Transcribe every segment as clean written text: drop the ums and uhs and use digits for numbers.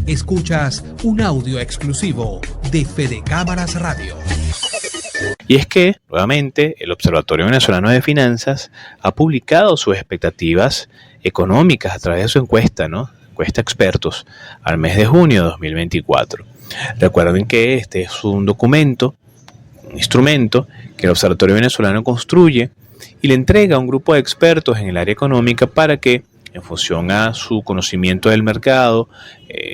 Escuchas un audio exclusivo de Fede Cámaras Radio. Y es que, nuevamente, el Observatorio Venezolano de Finanzas ha publicado sus expectativas económicas a través de su encuesta, ¿no? Encuesta expertos al mes de junio de 2024. Recuerden que este es un documento, un instrumento que el Observatorio Venezolano construye y le entrega a un grupo de expertos en el área económica para que, en función a su conocimiento del mercado,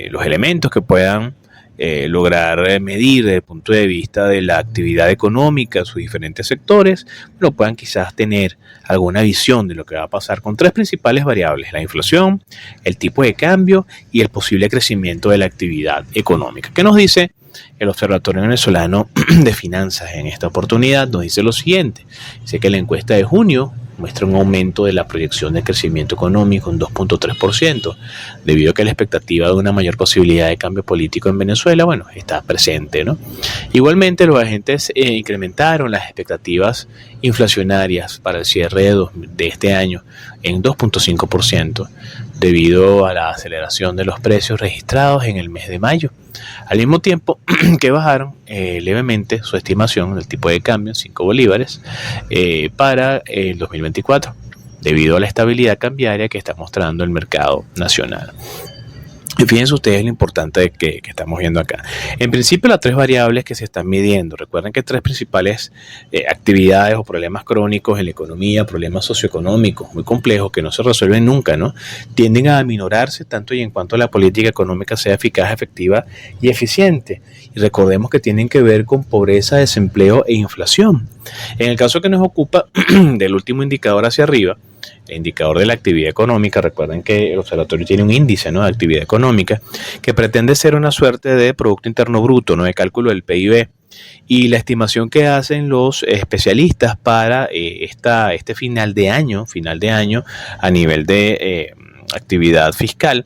los elementos que puedan lograr medir desde el punto de vista de la actividad económica, sus diferentes sectores, puedan quizás tener alguna visión de lo que va a pasar con tres principales variables: la inflación, el tipo de cambio y el posible crecimiento de la actividad económica. ¿Qué nos dice el Observatorio Venezolano de Finanzas en esta oportunidad? Nos dice lo siguiente: dice que la encuesta de junio muestra un aumento de la proyección de crecimiento económico en 2.3%, debido a que la expectativa de una mayor posibilidad de cambio político en Venezuela, está presente, ¿no? Igualmente, los agentes incrementaron las expectativas inflacionarias para el cierre de este año en 2.5%, debido a la aceleración de los precios registrados en el mes de mayo, al mismo tiempo que bajaron levemente su estimación del tipo de cambio en 5 bolívares para el 2024, debido a la estabilidad cambiaria que está mostrando el mercado nacional. Y fíjense ustedes lo importante que estamos viendo acá. En principio, las tres variables que se están midiendo. Recuerden que tres principales actividades o problemas crónicos en la economía, problemas socioeconómicos muy complejos que no se resuelven nunca, ¿no? Tienden a aminorarse tanto y en cuanto la política económica sea eficaz, efectiva y eficiente. Y recordemos que tienen que ver con pobreza, desempleo e inflación. En el caso que nos ocupa del último indicador hacia arriba, el indicador de la actividad económica, recuerden que el observatorio tiene un índice, ¿no?, de actividad económica que pretende ser una suerte de Producto Interno Bruto, ¿no?, de cálculo del PIB, y la estimación que hacen los especialistas para este final de año a nivel de actividad fiscal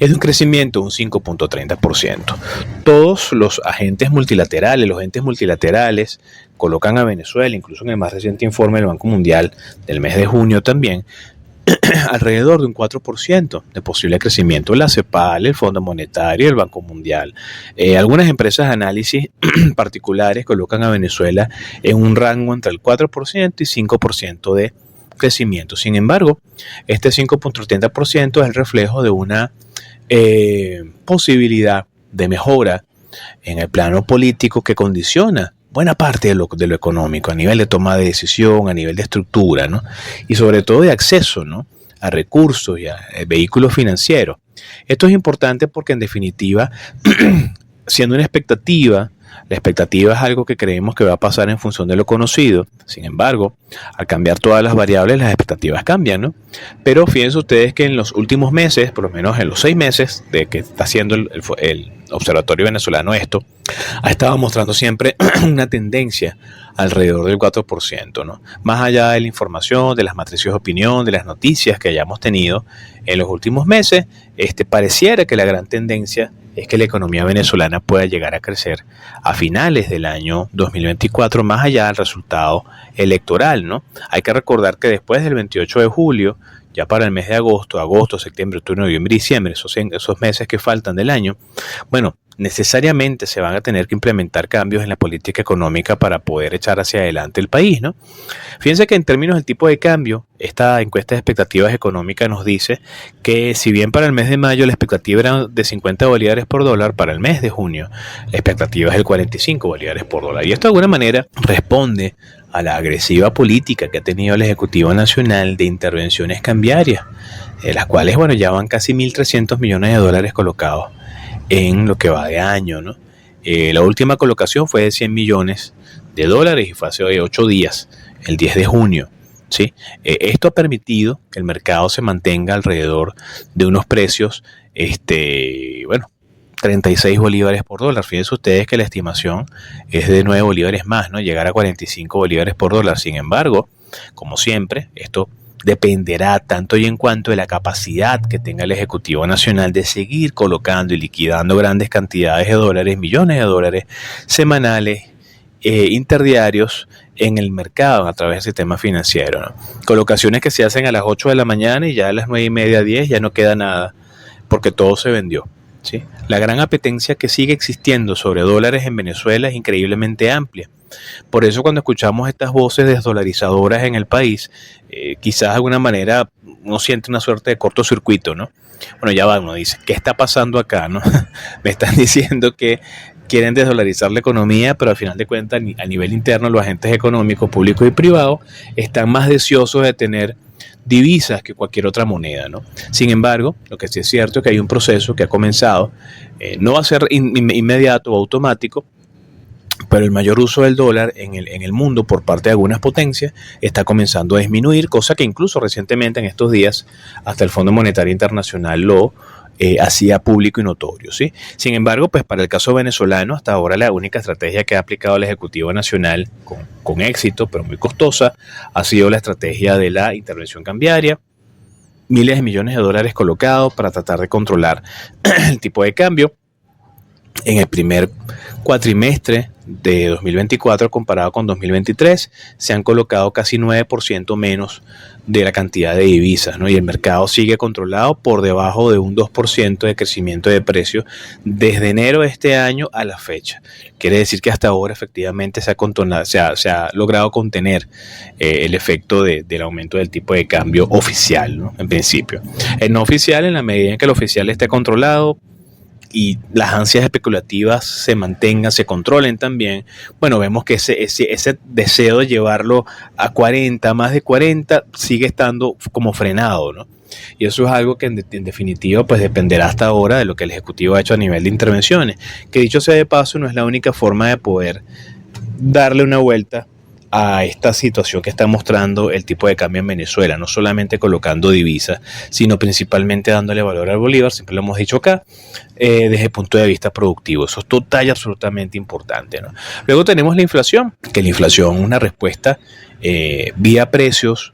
es de un crecimiento de un 5.30%. Todos los agentes multilaterales, los entes multilaterales, colocan a Venezuela, incluso en el más reciente informe del Banco Mundial del mes de junio también, alrededor de un 4% de posible crecimiento. La CEPAL, el Fondo Monetario, el Banco Mundial. Algunas empresas de análisis particulares colocan a Venezuela en un rango entre el 4% y 5% de crecimiento. Sin embargo, este 5.30% es el reflejo de una posibilidad de mejora en el plano político que condiciona buena parte de lo económico, a nivel de toma de decisión, a nivel de estructura, ¿no?, y sobre todo de acceso, ¿no?, a recursos y a vehículos financieros. Esto es importante porque, en definitiva, siendo una expectativa, la expectativa es algo que creemos que va a pasar en función de lo conocido. Sin embargo, al cambiar todas las variables, las expectativas cambian, ¿no? Pero fíjense ustedes que en los últimos meses, por lo menos en los 6 meses de que está haciendo el Observatorio Venezolano esto, ha estado mostrando siempre una tendencia alrededor del 4%, ¿no? Más allá de la información, de las matrices de opinión, de las noticias que hayamos tenido en los últimos meses, pareciera que la gran tendencia es que la economía venezolana pueda llegar a crecer a finales del año 2024, más allá del resultado electoral, ¿no? Hay que recordar que después del 28 de julio, ya para el mes de agosto, septiembre, octubre, noviembre y diciembre, esos meses que faltan del año, necesariamente se van a tener que implementar cambios en la política económica para poder echar hacia adelante el país, ¿no? Fíjense que en términos del tipo de cambio, esta encuesta de expectativas económicas nos dice que, si bien para el mes de mayo la expectativa era de 50 bolívares por dólar, para el mes de junio la expectativa es de 45 bolívares por dólar. Y esto de alguna manera responde a la agresiva política que ha tenido el Ejecutivo Nacional de intervenciones cambiarias, las cuales, ya van casi 1.300 millones de dólares colocados en lo que va de año, ¿no? La última colocación fue de 100 millones de dólares y fue hace 8 días, el 10 de junio. ¿Sí? Esto ha permitido que el mercado se mantenga alrededor de unos precios, 36 bolívares por dólar. Fíjense ustedes que la estimación es de 9 bolívares más, ¿no?, llegar a 45 bolívares por dólar. Sin embargo, como siempre, esto dependerá tanto y en cuanto de la capacidad que tenga el Ejecutivo Nacional de seguir colocando y liquidando grandes cantidades de dólares, millones de dólares semanales, interdiarios en el mercado a través del sistema financiero, ¿no? Colocaciones que se hacen a las 8 de la mañana y ya a las 9:30, 10 ya no queda nada porque todo se vendió. ¿sí? La gran apetencia que sigue existiendo sobre dólares en Venezuela es increíblemente amplia. Por eso cuando escuchamos estas voces desdolarizadoras en el país, quizás de alguna manera uno siente una suerte de cortocircuito, ¿no? Bueno, ya va, uno dice, ¿qué está pasando acá, no? Me están diciendo que quieren desdolarizar la economía, pero al final de cuentas, a nivel interno, los agentes económicos, públicos y privados, están más deseosos de tener divisas que cualquier otra moneda, ¿no? Sin embargo, lo que sí es cierto es que hay un proceso que ha comenzado, no va a ser inmediato o automático, pero el mayor uso del dólar en el mundo por parte de algunas potencias está comenzando a disminuir, cosa que incluso recientemente en estos días hasta el Fondo Monetario Internacional lo hacía público y notorio, ¿sí? Sin embargo, pues para el caso venezolano, hasta ahora la única estrategia que ha aplicado el Ejecutivo Nacional con éxito, pero muy costosa, ha sido la estrategia de la intervención cambiaria. Miles de millones de dólares colocados para tratar de controlar el tipo de cambio. En el primer cuatrimestre de 2024 comparado con 2023 se han colocado casi 9% menos de la cantidad de divisas, ¿no? Y el mercado sigue controlado por debajo de un 2% de crecimiento de precios desde enero de este año a la fecha. Quiere decir que hasta ahora efectivamente se ha logrado contener el efecto del aumento del tipo de cambio oficial, ¿no? En principio. El no oficial, en la medida en que el oficial esté controlado y las ansias especulativas se mantengan, se controlen también, bueno, vemos que ese deseo de llevarlo a 40, más de 40, sigue estando como frenado, ¿no? Y eso es algo que en definitiva pues dependerá hasta ahora de lo que el Ejecutivo ha hecho a nivel de intervenciones, que dicho sea de paso no es la única forma de poder darle una vuelta a esta situación que está mostrando el tipo de cambio en Venezuela, no solamente colocando divisas, sino principalmente dándole valor al bolívar, siempre lo hemos dicho acá, desde el punto de vista productivo. Eso es total y absolutamente importante, ¿no? Luego tenemos la inflación, que la inflación es una respuesta vía precios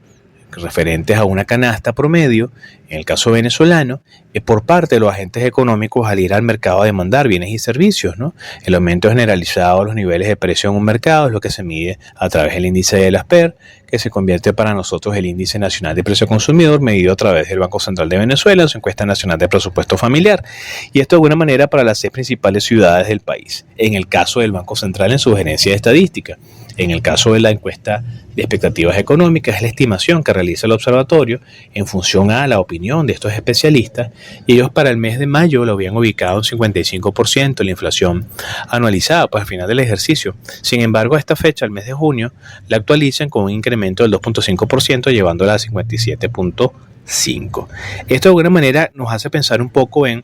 referentes a una canasta promedio, en el caso venezolano, por parte de los agentes económicos al ir al mercado a demandar bienes y servicios, ¿no? El aumento generalizado de los niveles de precio en un mercado es lo que se mide a través del índice de las PER, que se convierte para nosotros el índice nacional de precio consumidor, medido a través del Banco Central de Venezuela, su encuesta nacional de presupuesto familiar. Y esto de alguna manera para las 6 principales ciudades del país. En el caso del Banco Central en su gerencia de estadística. En el caso de la encuesta de expectativas económicas, es la estimación que realiza el observatorio en función a la opinión de estos especialistas, y ellos para el mes de mayo lo habían ubicado en 55% la inflación anualizada, pues al final del ejercicio. Sin embargo, a esta fecha, el mes de junio, la actualizan con un incremento del 2.5%, llevándola a 57.5%. Esto de alguna manera nos hace pensar un poco en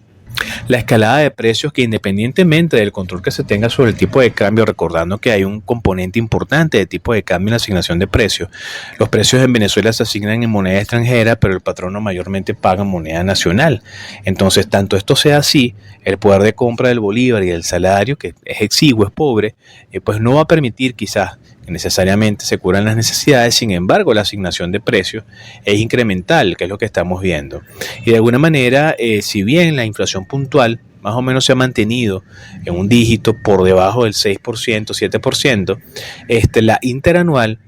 la escalada de precios, que independientemente del control que se tenga sobre el tipo de cambio, recordando que hay un componente importante de tipo de cambio en la asignación de precios. Los precios en Venezuela se asignan en moneda extranjera, pero el patrono mayormente paga en moneda nacional. Entonces, tanto esto sea así, el poder de compra del bolívar y del salario, que es exiguo, es pobre, pues no va a permitir quizás que necesariamente se cubran las necesidades. Sin embargo, la asignación de precios es incremental, que es lo que estamos viendo. Y de alguna manera, si bien la inflación puntual más o menos se ha mantenido en un dígito por debajo del 6%, 7%, la interanual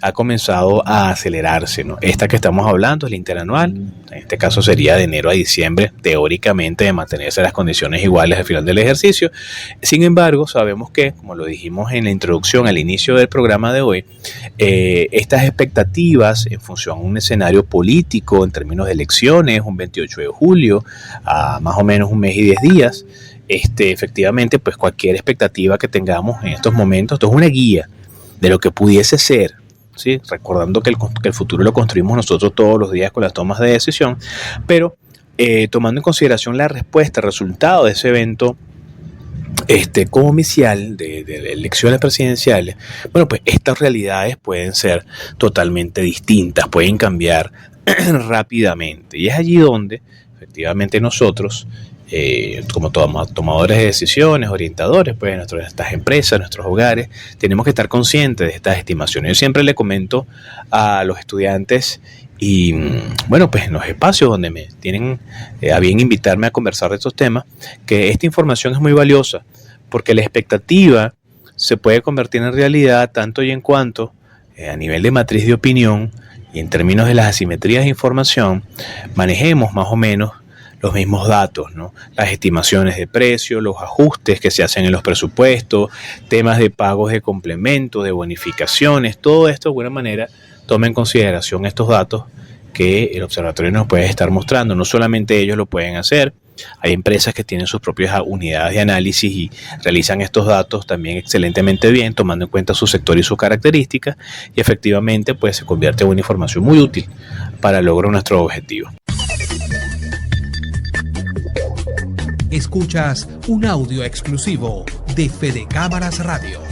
ha comenzado a acelerarse, ¿no? Esta que estamos hablando es la interanual, en este caso sería de enero a diciembre, teóricamente de mantenerse las condiciones iguales al final del ejercicio. Sin embargo, sabemos que, como lo dijimos en la introducción al inicio del programa de hoy, estas expectativas en función a un escenario político en términos de elecciones, un 28 de julio, a más o menos un mes y 10 días, efectivamente, pues cualquier expectativa que tengamos en estos momentos, esto es una guía de lo que pudiese ser, ¿sí? Recordando que el futuro lo construimos nosotros todos los días con las tomas de decisión, pero tomando en consideración la respuesta, el resultado de ese evento comicial de elecciones presidenciales, bueno, pues estas realidades pueden ser totalmente distintas, pueden cambiar rápidamente, y es allí donde efectivamente nosotros, como tomadores de decisiones, orientadores, pues nuestras empresas, nuestros hogares, tenemos que estar conscientes de estas estimaciones. Yo siempre le comento a los estudiantes, y bueno, pues en los espacios donde me tienen a bien invitarme a conversar de estos temas, que esta información es muy valiosa, porque la expectativa se puede convertir en realidad tanto y en cuanto a nivel de matriz de opinión y en términos de las asimetrías de información manejemos más o menos los mismos datos, ¿no? Las estimaciones de precio, los ajustes que se hacen en los presupuestos, temas de pagos de complementos, de bonificaciones, todo esto de alguna manera toma en consideración estos datos que el observatorio nos puede estar mostrando. No solamente ellos lo pueden hacer, hay empresas que tienen sus propias unidades de análisis y realizan estos datos también excelentemente bien, tomando en cuenta su sector y sus características, y efectivamente pues se convierte en una información muy útil para lograr nuestro objetivo. Escuchas un audio exclusivo de Fede Cámaras Radio.